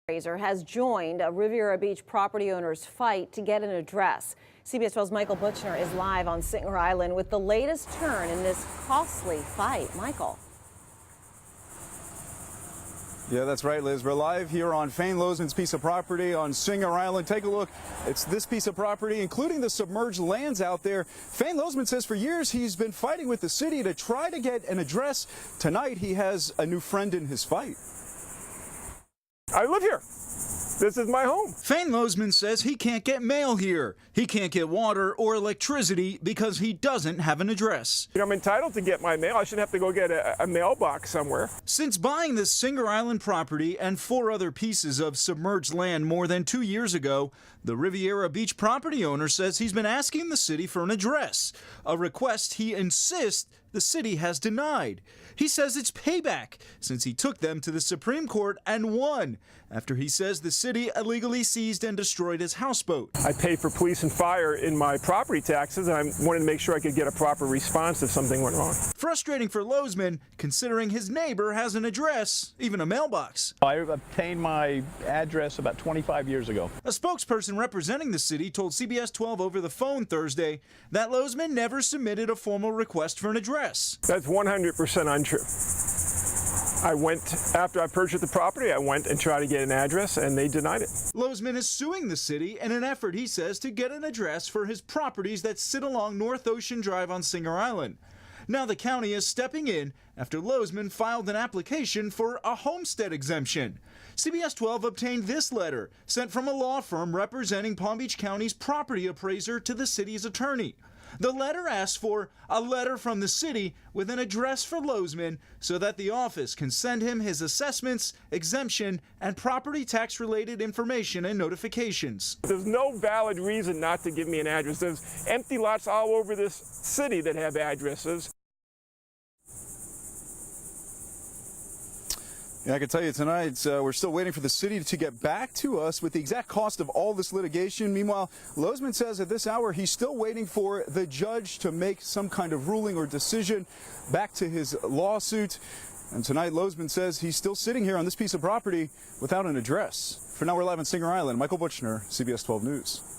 Appraiser has joined a Riviera Beach property owner's fight to get an address. CBS 12's Michael Bucyzner is live on Singer Island with the latest turn in this costly fight. Michael. Yeah, that's right, Liz. We're live here on Fane Lozman's piece of property on Singer Island. Take a look. It's this piece of property, including the submerged lands out there. Fane Lozman says for years he's been fighting with the city to try to get an address. Tonight he has a new friend in his fight. I live here. This is my home. Fane Lozman says he can't get mail here. He can't get water or electricity because he doesn't have an address. You know, I'm entitled to get my mail. I shouldn't have to go get a mailbox somewhere. Since buying this Singer Island property and 4 other pieces of submerged land more than 2 years ago, the Riviera Beach property owner says he's been asking the city for an address, a request he insists the city has denied. He says it's payback since he took them to the Supreme Court and won after he says the city illegally seized and destroyed his houseboat. I pay for police and fire in my property taxes, and I wanted to make sure I could get a proper response if something went wrong. Frustrating for Lozman, considering his neighbor has an address, even a mailbox. I obtained my address about 25 years ago. A spokesperson representing the city told CBS 12 over the phone Thursday that Lozman never submitted a formal request for an address. That's 100% untrue. I went, after I purchased the property, I went and tried to get an address, and they denied it. Lozman is suing the city in an effort, he says, to get an address for his properties that sit along North Ocean Drive on Singer Island. Now the county is stepping in after Lozman filed an application for a homestead exemption. CBS 12 obtained this letter sent from a law firm representing Palm Beach County's property appraiser to the city's attorney. The letter asks for a letter from the city with an address for Lozman so that the office can send him his assessments, exemption, and property tax-related information and notifications. There's no valid reason not to give me an address. There's empty lots all over this city that have addresses. Yeah, I can tell you tonight, we're still waiting for the city to get back to us with the exact cost of all this litigation. Meanwhile, Lozman says at this hour he's still waiting for the judge to make some kind of ruling or decision back to his lawsuit. And tonight, Lozman says he's still sitting here on this piece of property without an address. For now, we're live on Singer Island. Michael Bucyzner, CBS 12 News.